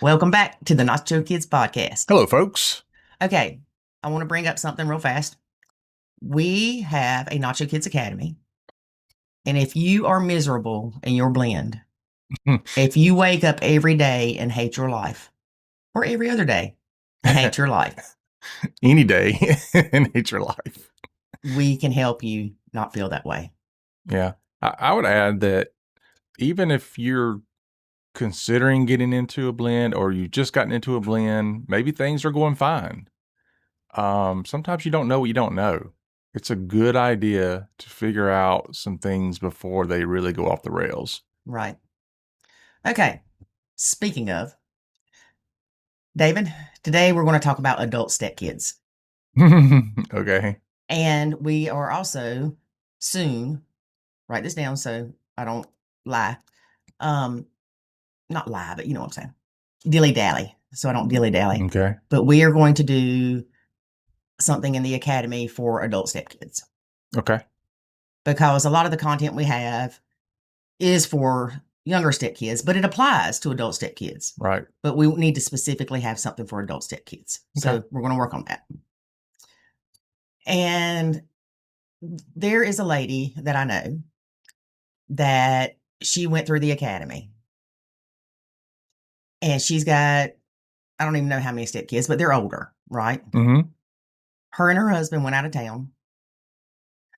Welcome back to the Nacho Kids Podcast. Hello, folks. Okay, I want to bring up something real fast. We have a Nacho Kids Academy. And if you are miserable in your blend, if you wake up every day and hate your life, or every other day and hate your life, Any day in nature life. we can help you not feel that way. Yeah. I would add that even if you're considering getting into a blend or you've just gotten into a blend, maybe things are going fine. Sometimes you don't know what you don't know. It's a good idea to figure out some things before they really go off the rails. Right. Okay. Speaking of, David, today we're going to talk about adult stepkids. Okay. And we are also soon, write this down so I don't lie. Not lie, but you know what I'm saying. Dilly dally. So I don't dilly dally. Okay. But we are going to do something in the academy for adult stepkids Okay. because a lot of the content we have is for younger stepkids, but it applies to adult stepkids. Right. But we need to specifically have something for adult stepkids. So Okay. we're going to work on that. And there is a lady that I know that she went through the academy. And she's got, I don't even know how many stepkids, but they're older, right? Mm-hmm. Her and her husband went out of town.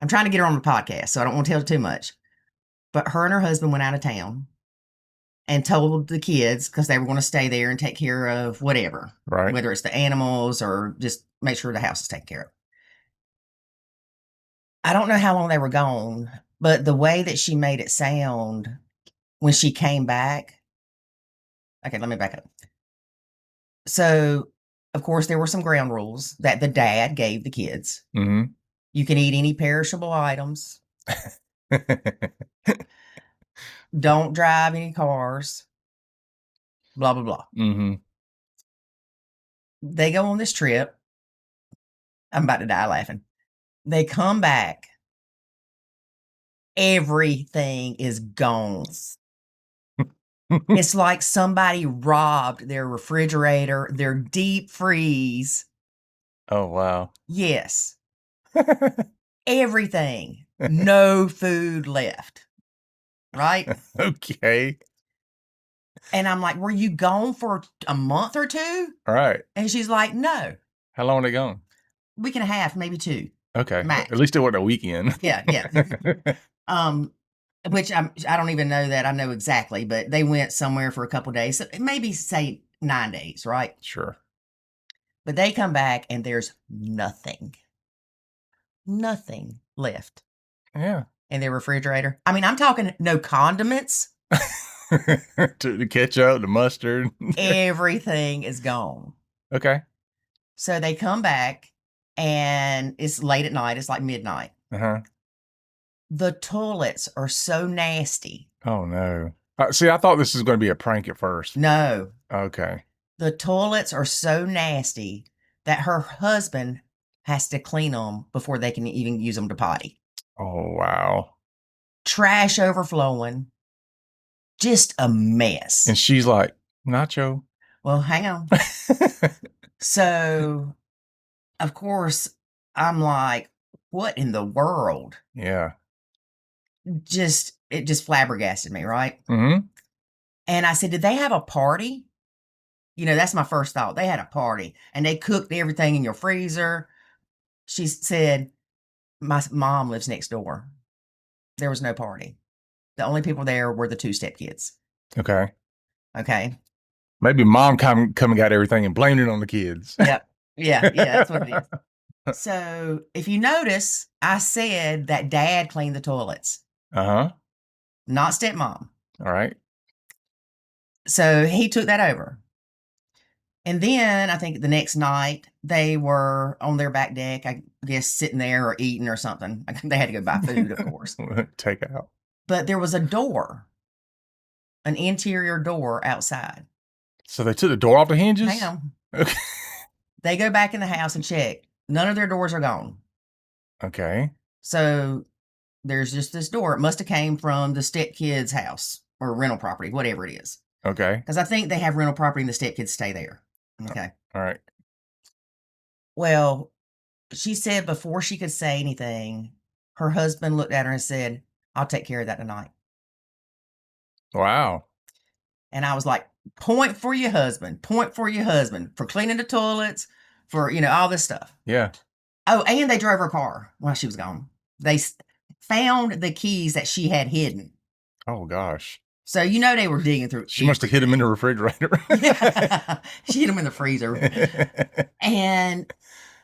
I'm trying to get her on the podcast, so I don't want to tell too much. But her and her husband went out of town and told the kids, because they were going to stay there and take care of whatever, Right. whether it's the animals or just make sure the house is taken care of. I don't know how long they were gone, but the way that she made it sound when she came back. Okay, let me back up. So, of course, there were some ground rules that the dad gave the kids. Mm-hmm. You can eat any perishable items. Don't drive any cars. Blah, blah, blah. Mm-hmm. They go on this trip. I'm about to die laughing. They come back. Everything is gone. It's like somebody robbed their refrigerator, their deep freeze. Oh, wow. Yes. Everything. No food left. Right? Okay. And I'm like, were you gone for a month or two? All right. And she's like, no. How long are they gone? Week and a half, maybe two. Okay. Max. At least it wasn't a weekend. Yeah. Which I don't even know that I know exactly, but they went somewhere for a couple of days. So maybe say 9 days, right? Sure. But they come back and there's nothing left Yeah. in their refrigerator. I mean, I'm talking no condiments. The ketchup, the mustard. Everything is gone. Okay. So they come back and it's late at night. It's like midnight. Uh-huh. The toilets are so nasty. Oh, no. See, I thought this was going to be a prank at first. No. Okay. The toilets are so nasty that her husband has to clean them before they can even use them to potty. Oh, wow. Trash overflowing. Just a mess. And she's like, Nacho. Well, hang on. So, of course, I'm like, what in the world? Yeah. It just flabbergasted me, right? Mm-hmm. And I said, did they have a party? You know, that's my first thought. They had a party and they cooked everything in your freezer. She said, my mom lives next door. There was no party. The only people there were the two stepkids. Okay. Okay. Maybe mom come and got everything and blamed it on the kids. Yep. Yeah, that's what it is. So if you notice, I said that dad cleaned the toilets. Uh-huh. Not stepmom. All right. So he took that over. And then I think the next night they were on their back deck, I guess sitting there or eating or something. They had to go buy food, of course. Take out. But there was a door, an interior door outside. So they took the door off the hinges? Hang on. Okay. They go back in the house and check. None of their doors are gone. Okay. So there's just this door. It must have came from the stepkid's house or rental property, whatever it is. Okay. Because I think they have rental property and the stepkids stay there. Okay. All right. Well, she said before she could say anything, her husband looked at her and said, I'll take care of that tonight. Wow. And I was like, point for your husband for cleaning the toilets, for, all this stuff. Yeah. Oh, and they drove her car while she was gone. They found the keys that she had hidden. Oh gosh. So they were digging through. She must have hid them in the refrigerator. Yeah. She hid them in the freezer. And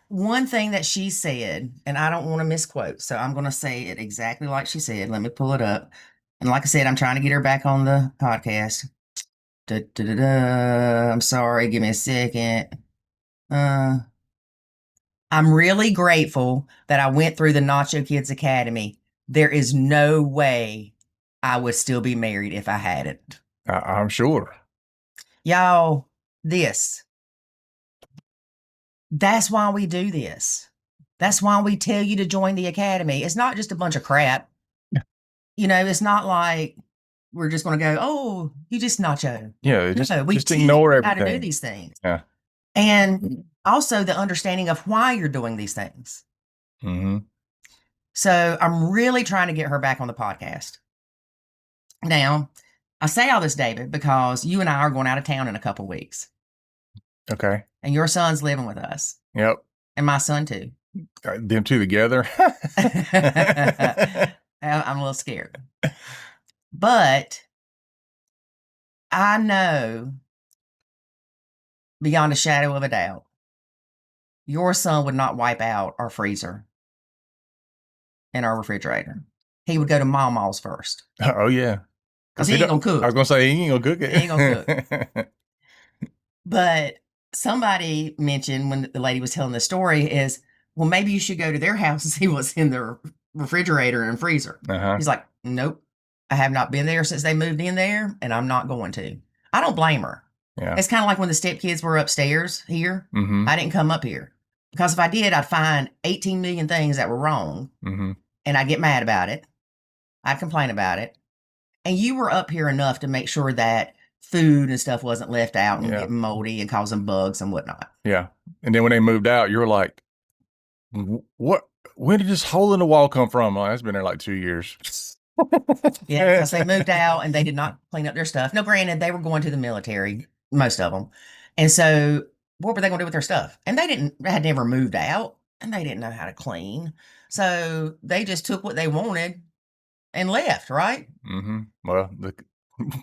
one thing that she said, and I don't want to misquote, so I'm going to say it exactly like she said. Let me pull it up. And like I said, I'm trying to get her back on the podcast. I'm sorry. Give me a second. I'm really grateful that I went through the Nacho Kids Academy. There is no way I would still be married if I hadn't. I'm sure. Y'all, that's why we do this. That's why we tell you to join the academy. It's not just a bunch of crap. It's not like we're just going to go, oh, you just Nacho. Yeah, we just ignore everything. How to do these things. Yeah. And also the understanding of why you're doing these things. Mm-hmm. So I'm really trying to get her back on the podcast. Now, I say all this, David, because you and I are going out of town in a couple weeks. Okay. And your son's living with us. Yep. And my son too. Them two together. I'm a little scared. But I know beyond a shadow of a doubt, your son would not wipe out our freezer and our refrigerator. He would go to Mama's first. Oh, yeah. Because he ain't going to cook. I was going to say, he ain't going to cook it. He ain't going to cook. But somebody mentioned when the lady was telling the story is, well, maybe you should go to their house and see what's in their refrigerator and freezer. Uh-huh. He's like, nope. I have not been there since they moved in there, and I'm not going to. I don't blame her. Yeah. It's kind of like when the stepkids were upstairs here. Mm-hmm. I didn't come up here. Because if I did, I'd find 18 million things that were wrong, mm-hmm. and I'd get mad about it. I'd complain about it. And you were up here enough to make sure that food and stuff wasn't left out and getting moldy and causing bugs and whatnot. Yeah. And then when they moved out, you were like, what? When did this hole in the wall come from? Well, it's been there like 2 years. Yeah, because they moved out and they did not clean up their stuff. No, granted, they were going to the military, most of them. And so what were they going to do with their stuff? And they had never moved out and they didn't know how to clean. So they just took what they wanted and left, right? Mm-hmm. Well,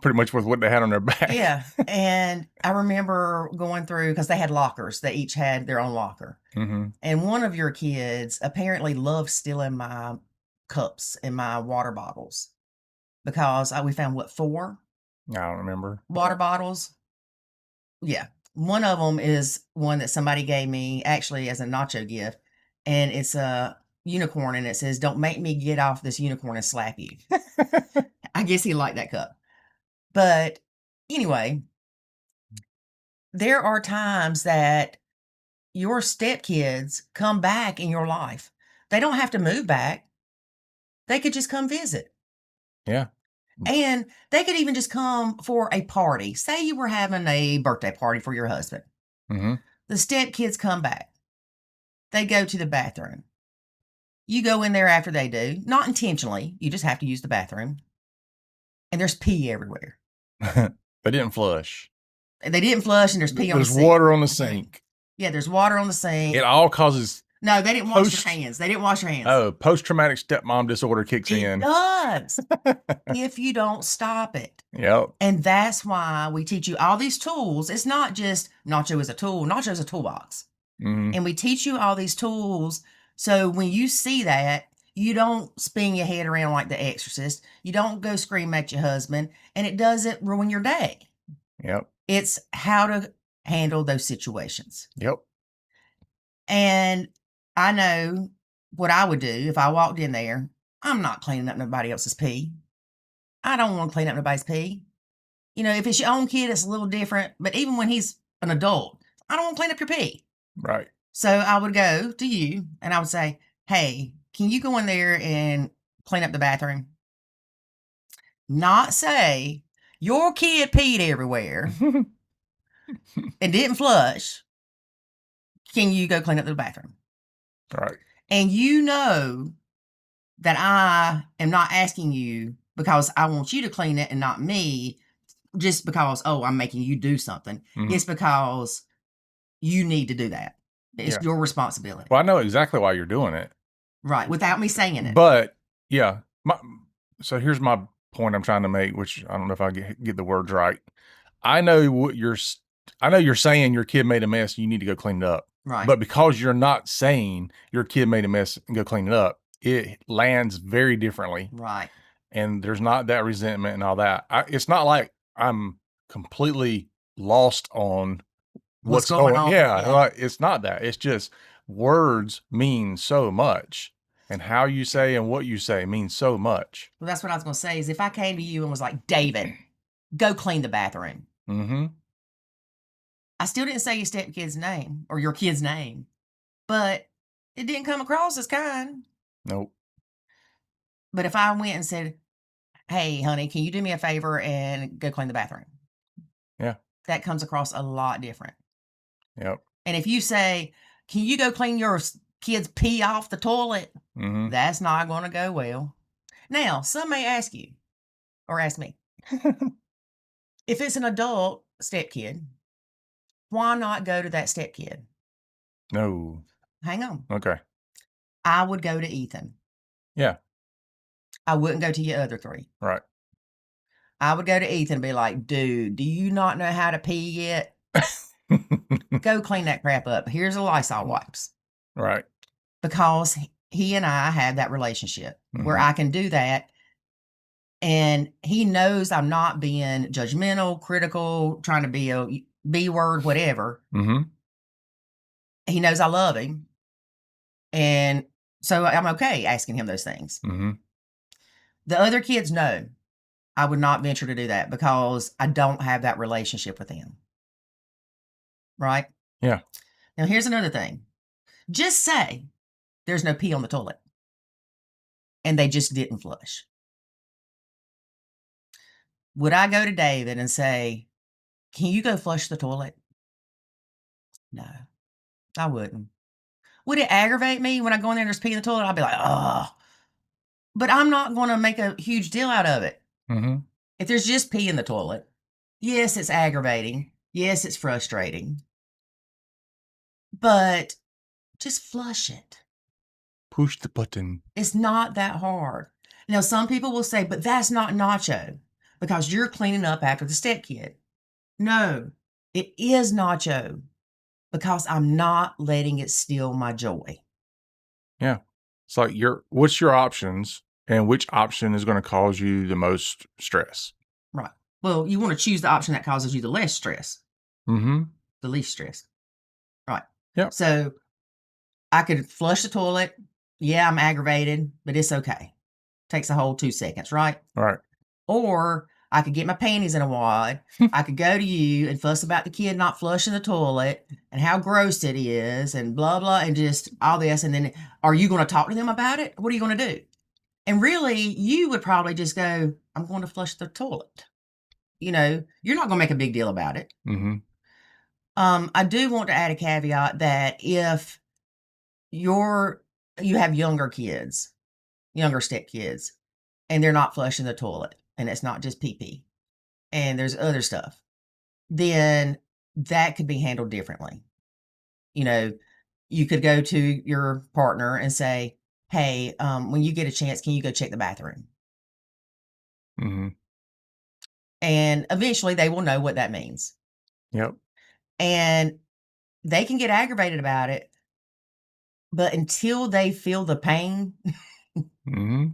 pretty much with what they had on their back. Yeah. And I remember going through, because they had lockers. They each had their own locker. Mm-hmm. And one of your kids apparently loved stealing my cups and my water bottles. Because we found, 4? I don't remember. Water bottles. Yeah. One of them is one that somebody gave me actually as a nacho gift. And it's a unicorn and it says, don't make me get off this unicorn and slap you. I guess he liked that cup. But anyway, there are times that your stepkids come back in your life. They don't have to move back. They could just come visit. Yeah. And they could even just come for a party. Say you were having a birthday party for your husband. Mm-hmm. The stepkids come back. They go to the bathroom. You go in there after they do. Not intentionally. You just have to use the bathroom. And there's pee everywhere. They didn't flush. They didn't flush and there's pee on the sink. There's water on the sink. Yeah, there's water on the sink. It all causes... No, they didn't wash their hands. They didn't wash their hands. Oh, post-traumatic stepmom disorder kicks in. It does. If you don't stop it. Yep. And that's why we teach you all these tools. It's not just Nacho is a tool. Nacho is a toolbox. Mm-hmm. And we teach you all these tools. So when you see that, you don't spin your head around like the exorcist. You don't go scream at your husband. And it doesn't ruin your day. Yep. It's how to handle those situations. Yep. And I know what I would do if I walked in there. I'm not cleaning up nobody else's pee. I don't want to clean up nobody's pee. If it's your own kid, it's a little different. But even when he's an adult, I don't want to clean up your pee. Right. So I would go to you and I would say, hey, can you go in there and clean up the bathroom? Not say, your kid peed everywhere and didn't flush. Can you go clean up the bathroom? Right. And you know that I am not asking you because I want you to clean it and not me, just because, oh, I'm making you do something. Mhm. It's because you need to do that. It's Yeah. your responsibility. Well, I know exactly why you're doing it. Right. Without me saying it. But yeah, so here's my point I'm trying to make, which I don't know if I get the words right. I know what I know you're saying your kid made a mess. You need to go clean it up. Right. But because you're not saying your kid made a mess and go clean it up, it lands very differently. Right. And there's not that resentment and all that. It's not like I'm completely lost on what's going going. on? Yeah, Yeah. like, it's not that. It's just words mean so much, and how you say and what you say means so much. Well, that's what I was going to say is if I came to you and was like, David, go clean the bathroom. Mm-hmm. I still didn't say your stepkid's name or your kid's name, but it didn't come across as kind. Nope. But if I went and said, hey, honey, can you do me a favor and go clean the bathroom? Yeah. That comes across a lot different. Yep. And if you say, can you go clean your kid's pee off the toilet? Mm-hmm. That's not going to go well. Now, some may ask you or ask me, if it's an adult stepkid, why not go to that stepkid? No. Hang on. Okay. I would go to Ethan. Yeah. I wouldn't go to your other three. Right. I would go to Ethan and be like, dude, do you not know how to pee yet? Go clean that crap up. Here's a Lysol wipes. Right. Because he and I have that relationship where Mhm. I can do that. And he knows I'm not being judgmental, critical, trying to be a B word, whatever. Mm-hmm. He knows I love him. And so I'm okay asking him those things. Mm-hmm. The other kids know I would not venture to do that because I don't have that relationship with them. Right? Yeah. Now, here's another thing. Just say there's no pee on the toilet and they just didn't flush. Would I go to David and say, can you go flush the toilet? No, I wouldn't. Would it aggravate me when I go in there and there's pee in the toilet? I'd be like, oh. But I'm not going to make a huge deal out of it. Mm-hmm. If there's just pee in the toilet, yes, it's aggravating. Yes, it's frustrating. But just flush it. Push the button. It's not that hard. Now, some people will say, but that's not Nacho because you're cleaning up after the stepkid. No, it is Nacho because I'm not letting it steal my joy. Yeah. It's like what's your options and which option is going to cause you the most stress? Right. Well, you want to choose the option that causes you the less stress. Mm-hmm. The least stress. Right. Yep. So I could flush the toilet. Yeah, I'm aggravated, but it's okay. Takes a whole 2 seconds, right? Right. Or I could get my panties in a wad. I could go to you and fuss about the kid not flushing the toilet and how gross it is and blah, blah, and just all this. And then are you going to talk to them about it? What are you going to do? And really, you would probably just go, I'm going to flush the toilet. You know, you're not going to make a big deal about it. Mm-hmm. I do want to add a caveat that if you have younger kids, younger stepkids, and they're not flushing the toilet, and it's not just pee-pee, and there's other stuff, then that could be handled differently. You know, you could go to your partner and say, hey, when you get a chance, can you go check the bathroom? Mm-hmm. And eventually they will know what that means. Yep. And they can get aggravated about it, but until they feel the pain, Mm-hmm.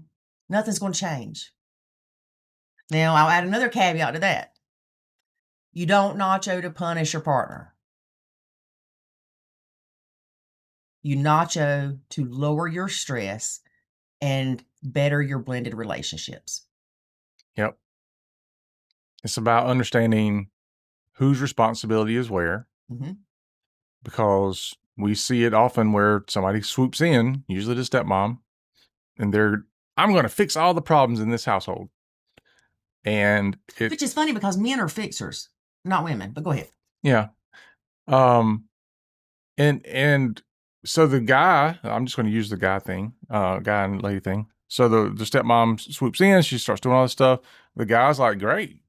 nothing's going to change. Now, I'll add another caveat to that. You don't nacho to punish your partner. You nacho to lower your stress and better your blended relationships. Yep. It's about understanding whose responsibility is where, Mm-hmm. because we see it often where somebody swoops in, usually the stepmom, and I'm going to fix all the problems in this household. And which is funny because men are fixers, not women. But go ahead. Yeah. And so the guy, I'm just going to use the guy thing, guy and lady thing. So the stepmom swoops in, she starts doing all this stuff. The guy's like, great,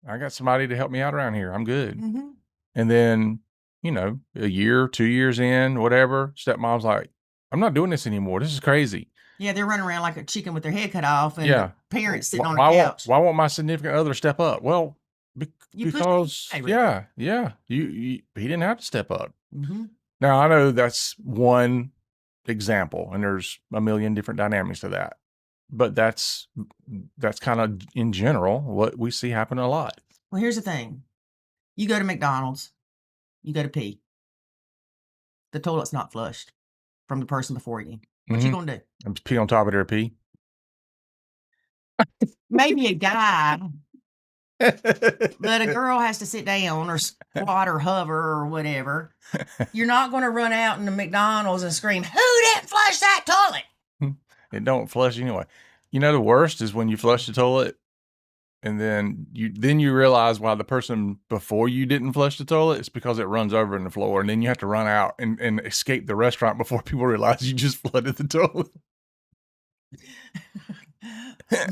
I got somebody to help me out around here. I'm good. Mm-hmm. And then, a year, 2 years in, whatever, stepmom's like, I'm not doing this anymore. This is crazy. Yeah, they're running around like a chicken with their head cut off, and Yeah. the parents sitting on a Why couch. won't my significant other step up? Well, because he didn't have to step up. Mm-hmm. Now, I know that's one example, and there's a million different dynamics to that. But that's kind of, in general, what we see happen a lot. Well, here's the thing. You go to McDonald's, you go to pee. The toilet's not flushed from the person before you. What you going to do? I'm just pee on top of their pee. Maybe a guy, but a girl has to sit down or squat or hover or whatever. You're not going to run out in the McDonald's and scream, "Who didn't flush that toilet?" It don't flush anyway. The worst is when you flush the toilet and then you realize why the person before you didn't flush the toilet. It's because it runs over in the floor, and then you have to run out and escape the restaurant before people realize you just flooded the toilet.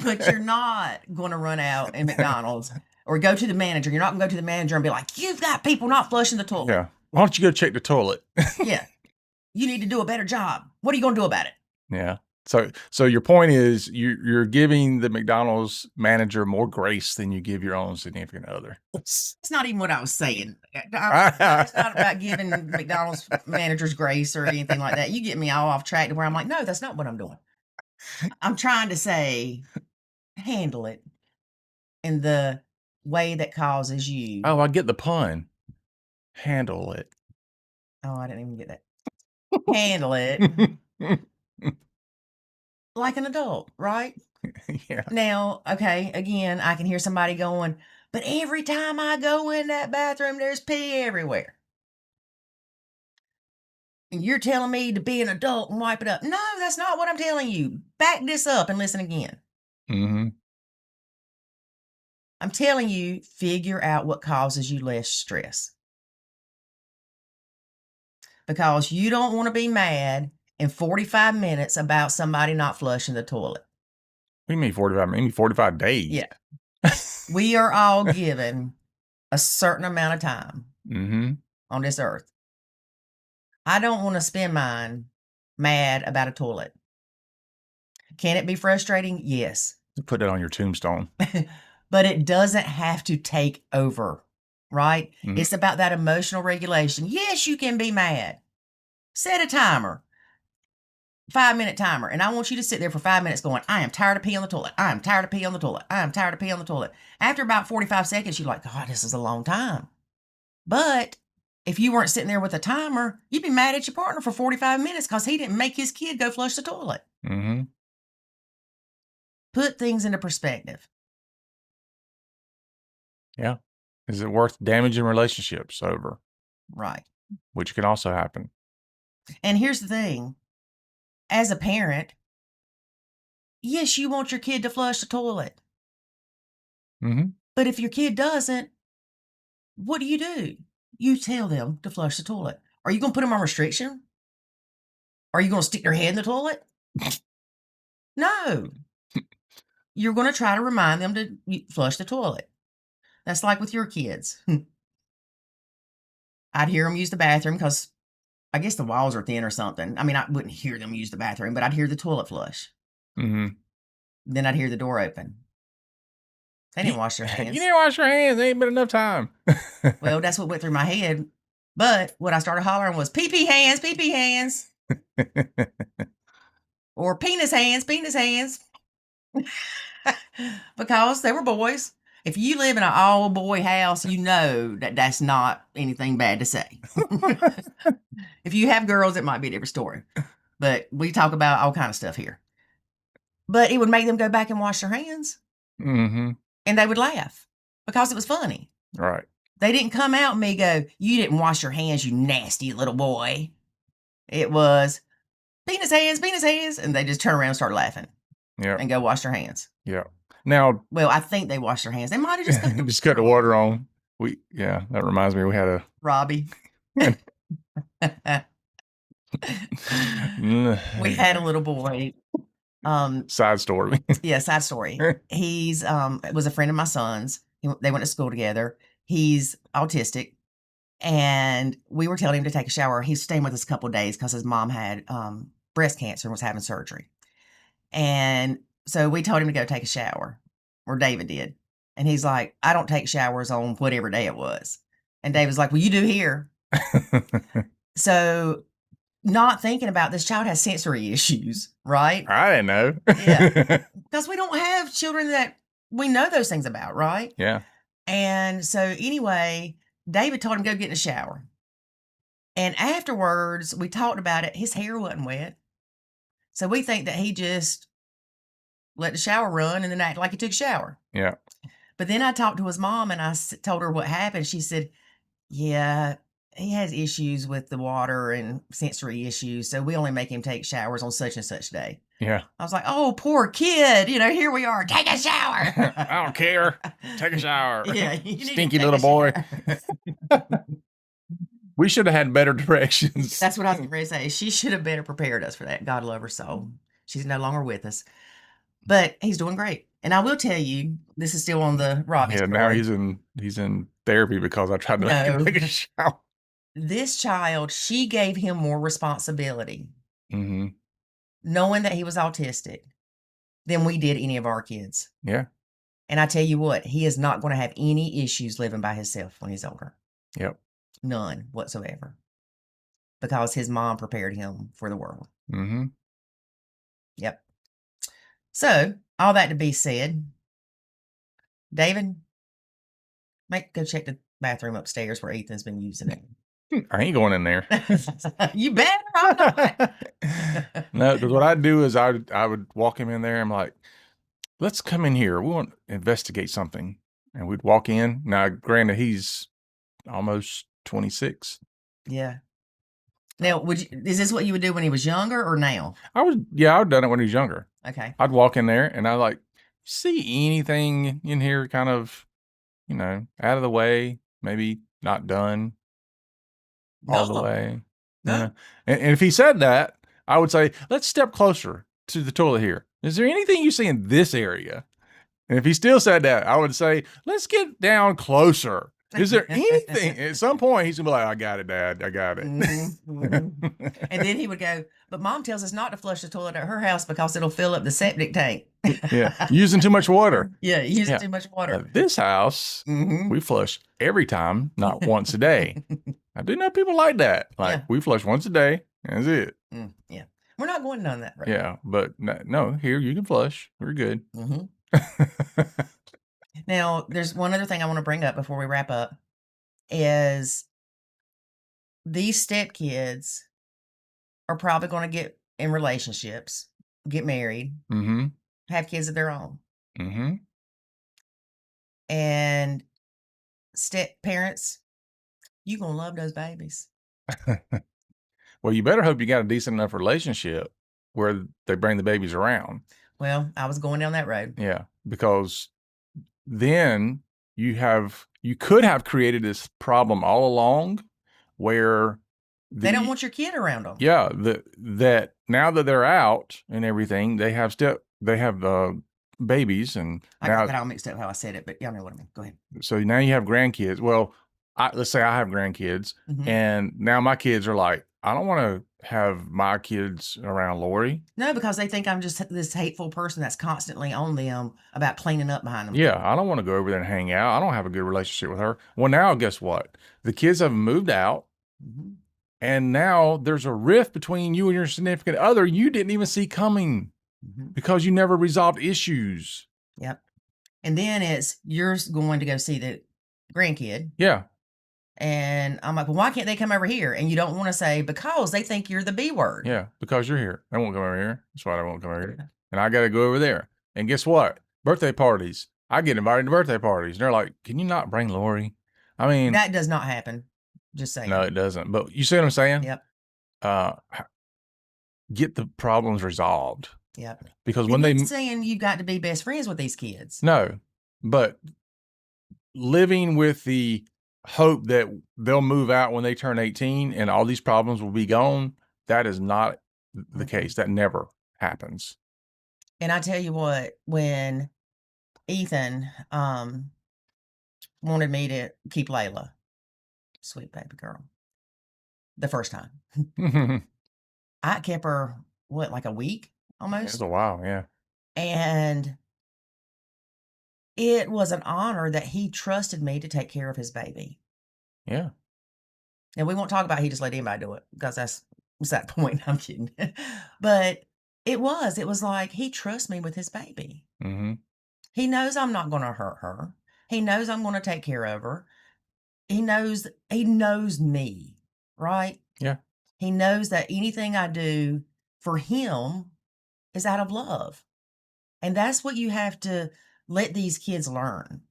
But you're not going to run out in McDonald's or go to the manager. You're not going to go to the manager and be like, "You've got people not flushing the toilet." Yeah. Why don't you go check the toilet? Yeah. You need to do a better job. What are you going to do about it? Yeah. So your point is you're giving the McDonald's manager more grace than you give your own significant other. That's not even what I was saying. It's not about giving McDonald's managers grace or anything like that. You get me all off track to where I'm like, no, that's not what I'm doing. I'm trying to say, handle it in the way that causes you. Oh, I get the pun. Handle it. Oh, I didn't even get that. Handle it like an adult, right? Yeah. Now, okay, again, I can hear somebody going, but every time I go in that bathroom, there's pee everywhere. And you're telling me to be an adult and wipe it up. No, that's not what I'm telling you. Back this up and listen again. Mm-hmm. I'm telling you, figure out what causes you less stress. Because you don't want to be mad in 45 minutes about somebody not flushing the toilet. What do you mean 45? Maybe 45 days. Yeah. We are all given a certain amount of time on this earth. I don't want to spend mine mad about a toilet. Can it be frustrating? Yes. Put that on your tombstone. But it doesn't have to take over, right? It's about that emotional regulation. Yes, you can be mad. Set a timer. 5-minute timer. And I want you to sit there for 5 minutes going, I am tired of peeing on the toilet. I am tired of peeing on the toilet. I am tired of peeing on the toilet. After about 45 seconds, you're like, God, this is a long time. But if you weren't sitting there with a timer, you'd be mad at your partner for 45 minutes because he didn't make his kid go flush the toilet. Put things into perspective. Yeah. Is it worth damaging relationships over? Right. Which can also happen. And here's the thing. As a parent, yes, you want your kid to flush the toilet. But if your kid doesn't, what do? You tell them to flush the toilet. Are you going to put them on restriction? Are you going to stick their head in the toilet? No. You're going to try to remind them to flush the toilet. That's like with your kids. I'd hear them use the bathroom because I guess the walls are thin or something. I mean, I wouldn't hear them use the bathroom, but I'd hear the toilet flush. Then I'd hear the door open. They didn't wash their hands. You didn't wash your hands. There ain't been enough time. Well, that's what went through my head. But what I started hollering was pee-pee hands, pee-pee hands. Or penis hands, penis hands. Because they were boys. If you live in an all-boy house, you know that that's not anything bad to say. If you have girls, it might be a different story. But we talk about all kind of stuff here. But it would make them go back and wash their hands. And they would laugh because it was funny. Right. They didn't come out and me go, you didn't wash your hands, you nasty little boy. It was penis hands, penis hands. And they just turn around and start laughing. Yeah. And go wash their hands. Yeah. Now, Well, I think they washed their hands. They might have just cut just cut the water on. That reminds me. We had a Robbie. We had a little boy. Side story. Yeah, side story. He's was a friend of my son's. They went to school together. He's autistic, and we were telling him to take a shower. He's staying with us a couple of days because his mom had breast cancer and was having surgery. And so we told him to go take a shower, or David did. And he's like, I don't take showers on whatever day it was. And David's like, well, you do here. So not thinking about this child has sensory issues, right? I didn't know. Yeah. Because we don't have children that we know those things about, right? Yeah. And so anyway, David told him to go get in the shower. And afterwards, we talked about it. His hair wasn't wet. So we think that he just let the shower run and then acted like he took a shower. Yeah. But then I talked to his mom and I told her what happened. She said, yeah, he has issues with the water and sensory issues. So we only make him take showers on such and such day. Yeah. I was like, oh, poor kid. Here we are. Take a shower. I don't care. Take a shower. Yeah. Stinky little boy. We should have had better directions. That's what I was going to say. She should have better prepared us for that. God love her soul. She's no longer with us. But he's doing great. And I will tell you, this is still on the Robbie story. Now he's in therapy because I tried to make him take a shower. This child, she gave him more responsibility, mm-hmm. knowing that he was autistic, than we did any of our kids. Yeah. And I tell you what, he is not going to have any issues living by himself when he's older. Yep. None whatsoever. Because his mom prepared him for the world. Mm-hmm. Yep. So, all that to be said, David, go check the bathroom upstairs where Ethan's been using it. I ain't going in there. You better. I'm not. No, because what I'd do is I would walk him in there. I'm like, let's come in here. We want to investigate something. And we'd walk in. Now, granted, he's almost 26. Yeah. Now, is this what you would do when he was younger or now? I've done it when he was younger. Okay. I'd walk in there and I like, see anything in here kind of, out of the way, maybe not done all the way. No. And if he said that, I would say, let's step closer to the toilet here. Is there anything you see in this area? And if he still said that, I would say, let's get down closer. Is there anything? At some point, he's going to be like, I got it, Dad. I got it. Mm-hmm. And then he would go, but Mom tells us not to flush the toilet at her house because it'll fill up the septic tank. Yeah. Using too much water. Yeah. Using too much water. At this house, we flush every time, not once a day. I do know people like that. We flush once a day. That's it. Yeah. We're not going down that road. Yeah. But no, here, you can flush. We're good. Mm-hmm. Now, there's one other thing I want to bring up before we wrap up is these stepkids are probably going to get in relationships, get married, have kids of their own. Mm-hmm. And step parents, you're going to love those babies. Well, you better hope you got a decent enough relationship where they bring the babies around. Well, I was going down that road. Yeah, because then you could have created this problem all along where they don't want your kid around them. Yeah, that now that they're out and everything, they have babies, and I got that all mixed up how I said it, but y'all know what I mean. Go ahead. So now you have grandkids. Well, let's say I have grandkids, and now my kids are like, I don't want to have my kids around Lori. No, because they think I'm just this hateful person that's constantly on them about cleaning up behind them. Yeah, I don't want to go over there and hang out. I don't have a good relationship with her. Well, now guess what? The kids have moved out, and now there's a rift between you and your significant other you didn't even see coming because you never resolved issues. Yep. And then you're going to go see the grandkid. Yeah. And I'm like, well, why can't they come over here? And you don't want to say, because they think you're the B word. Yeah, because you're here. They won't come over here. That's why they won't come over here. And I got to go over there. And guess what? Birthday parties. I get invited to birthday parties. And they're like, can you not bring Lori? I mean. That does not happen. Just saying. No, it doesn't. But you see what I'm saying? Yep. Get the problems resolved. Yep. Because And when they not saying you've got to be best friends with these kids. no, but living with the hope that they'll move out when they turn 18 and all these problems will be gone, that is not the case. That never happens. And I tell you what, when Ethan wanted me to keep Layla, sweet baby girl, the first time, I kept her, what, like a week almost? It's a while, yeah. And it was an honor that he trusted me to take care of his baby. Yeah. And we won't talk about he just let anybody do it because that's that point. I'm kidding. But it was like he trusts me with his baby. Mm-hmm. He knows I'm not going to hurt her. He knows I'm going to take care of her. He knows me, right? Yeah. He knows that anything I do for him is out of love. And that's what you have to let these kids learn.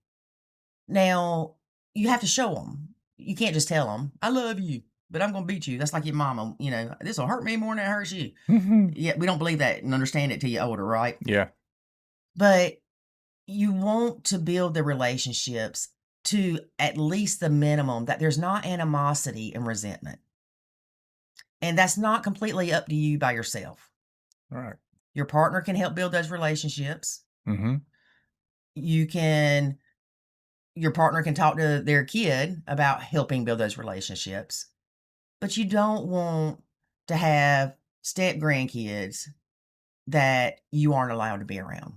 Now, you have to show them. You can't just tell them, I love you, but I'm going to beat you. That's like your mama, this will hurt me more than it hurts you. Mm-hmm. Yeah, we don't believe that and understand it till you're older, right? Yeah. But you want to build the relationships to at least the minimum that there's not animosity and resentment. And that's not completely up to you by yourself. All right. Your partner can help build those relationships. Mm-hmm. Your partner can talk to their kid about helping build those relationships. But you don't want to have step grandkids that you aren't allowed to be around.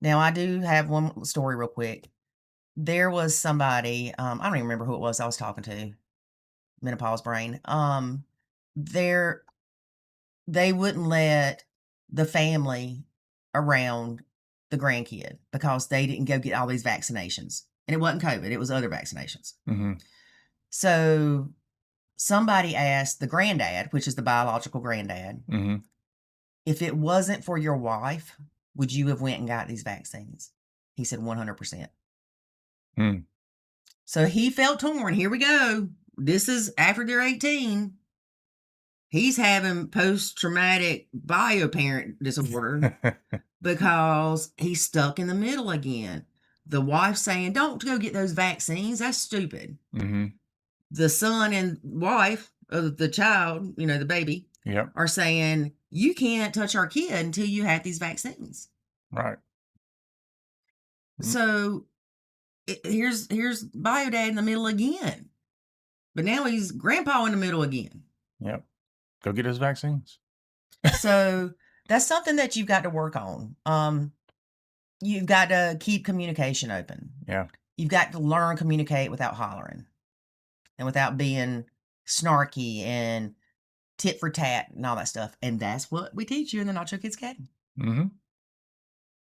Now, I do have one story real quick. There was somebody, I don't even remember who it was I was talking to, menopause brain. They wouldn't let the family around the grandkid because they didn't go get all these vaccinations. And it wasn't COVID, it was other vaccinations. Mm-hmm. So somebody asked the granddad, which is the biological granddad, Mm-hmm. if it wasn't for your wife, would you have went and got these vaccines? He said 100%. Mm. So he felt torn. Here we go. This is after they're 18. He's having post-traumatic bioparent disorder because he's stuck in the middle again. The wife saying, don't go get those vaccines. That's stupid. Mm-hmm. The son and wife of the child, the baby, Yep. are saying, you can't touch our kid until you have these vaccines. Right. So here's Bio Dad in the middle again. But now he's Grandpa in the middle again. Yep. Go get those vaccines. So that's something that you've got to work on. You've got to keep communication open. Yeah. You've got to learn to communicate without hollering and without being snarky and tit for tat and all that stuff. And that's what we teach you in the Nacho Kids Academy. Mm-hmm.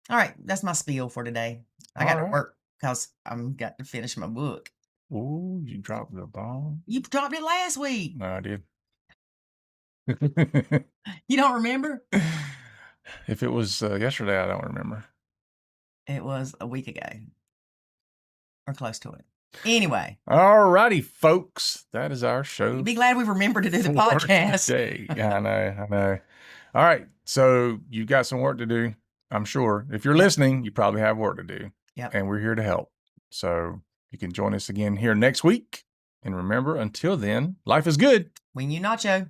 All right. That's my spiel for today. I got to work because I'm got to finish my book. Ooh, you dropped the ball. You dropped it last week. No, I did. You don't remember? If it was yesterday, I don't remember. It was a week ago or close to it. Anyway. All righty, folks. That is our show. You'd be glad we remembered to do the podcast. Today. I know. All right. So you've got some work to do, I'm sure. If you're listening, you probably have work to do. Yep. And we're here to help. So you can join us again here next week. And remember, until then, life is good. When you nacho.